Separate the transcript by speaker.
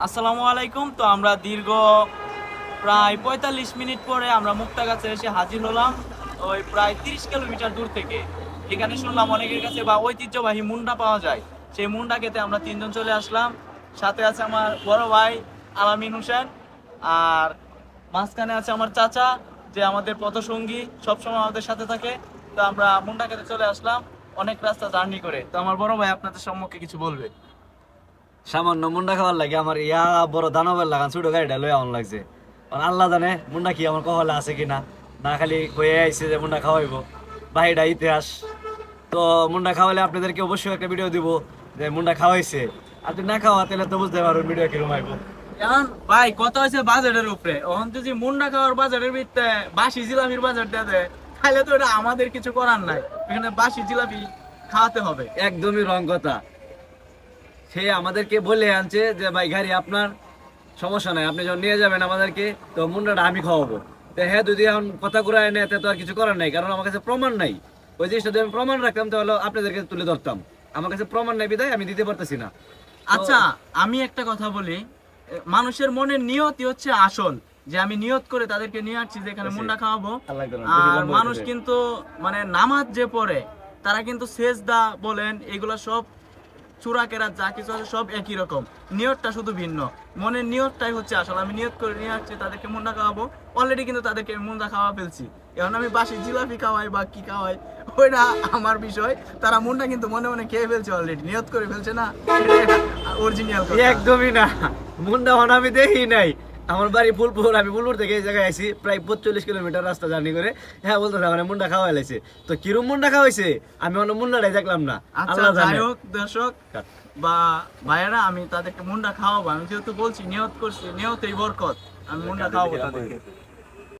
Speaker 1: আসসালামু আলাইকুম। তো আমরা দীর্ঘ প্রায় ৪৫ মিনিট পরে আমরা মুক্তাগাছে এসে হাজির হলাম, ওই প্রায় ৩০ কিলোমিটার দূর থেকে। এখানে শুনলাম অনেকের কাছে বা ঐতিহ্যবাহী মুন্ডা পাওয়া যায়, সেই মুন্ডা খেতে আমরা তিনজন চলে আসলাম। সাথে আছে আমার বড় ভাই আলামিন হোসেন, আর মাঝখানে আছে আমার চাচা, যে আমাদের পথসঙ্গী, সবসময় আমাদের সাথে থাকে। তো আমরা মুন্ডা খেতে চলে আসলাম অনেক রাস্তা জার্নি করে। তো আমার বড় ভাই আপনাদের সম্মুখে কিছু বলবে।
Speaker 2: সামান্য মুন্ডা খাওয়ার লাগে আমার ইয়া বড় দানবের লাগান ছোট গাড়িটা লই এমন লাগছে। কারণ আল্লাহ জানে মুন্ডা কি আমার কহলে আছে কিনা, না খালি কয়ে আইছে যে মুন্ডা খাওয়াইবো, বাহিরা ইতিহাস। তো মুন্ডা খাওয়ালে আপনাদেরকে অবশ্যই একটা ভিডিও দিব যে মুন্ডা খাওয়াইছে। আর যদি না খাওয়া তাহলে তো বুঝতে পারবেন ভিডিও কিরকম আইবো।
Speaker 1: এখন ভাই কত হয়েছে বাজেটের উপরে, এখন যদি মুন্ডা খাওয়ার বাজারের ভিতরে বাসি জিলাপির বাজার দেয়া দেয়, তাহলে তো এটা আমাদের কিছু করার নাই, এখানে বাসি জিলাপি খাওয়াতে হবে।
Speaker 2: একদমই রং কথা। সে আমাদেরকে বলে আনছে যে ভাই গাড়ি আপনার, সমস্যা নাই, আপনি যখন নিয়ে যাবেন আমাদেরকে, তো মুন্ডাটা আমি খাওয়াবো। তো হ্যাঁ, যদি এখন কথা ঘুরায় নেয় তো আর কিছু করার নাই, কারণ আমার কাছে প্রমাণ নাই। ওই জিনিসটা যদি আমি প্রমাণ রাখতাম তাহলে আপনাদেরকে তুলে ধরতাম। আমার কাছে প্রমাণ নাই বিধায় আমি দিতে পারতেছি না।
Speaker 1: আচ্ছা, আমি একটা কথা বলি, মানুষের মনের নিয়তই হচ্ছে আসল। যে আমি নিয়ত করে তাদেরকে নিয়ে আসছি যে এখানে মুন্ডা খাওয়াবো,
Speaker 2: আল্লাহ করুন, বেশি
Speaker 1: আর
Speaker 2: লম্বা
Speaker 1: মানুষ
Speaker 2: হইতেছে।
Speaker 1: কিন্তু মানে নামাজ যে পড়ে, তারা কিন্তু সেজদা বলেন এগুলা সব চূড়া কেরাত যা কিছু আছে সব একই রকম, নিয়তটা শুধু ভিন্ন। মনের নিয়তটাই হচ্ছে আসল। আমি নিয়ত করে নিয়ে আসছি তাদেরকে মুন্ডা খাওয়াবো, অলরেডি কিন্তু তাদেরকে আমি মুন্ডা খাওয়া ফেলছি। এখন আমি বাসি জিলাপি খাওয়াই বা কি খাওয়াই ওইটা আমার বিষয়। তারা মুন্ডা কিন্তু মনে মনে খেয়ে ফেলছে, অলরেডি নিয়ত করে ফেলছে না, অরিজিনাল
Speaker 2: একদমই না, মুন্ডা হন আমি দেখি নাই। আমার বাড়ি ফুলপুর, আমি ফুলপুর থেকে এই জায়গায় আইছি প্রায় ৪৫ কিলোমিটার রাস্তা জার্নি করে। হ্যাঁ বলতেছে মানে মুন্ডা খাওয়া লাইছে, তো কিরম মুন্ডা খাওয়াইছে আমি অন্য মুন্ডাটাই দেখলাম না।
Speaker 1: আচ্ছা,
Speaker 2: আল্লাহ
Speaker 1: যাই
Speaker 2: জানে।
Speaker 1: হোক দর্শক বা ভাইয়েরা, আমি তাদেরকে মুন্ডা খাওয়াবো। আমি যেহেতু বলছি নিয়ত করছি, নিয়তেই বরকত, আমি মুন্ডা খাওয়াবো তাদেরকে।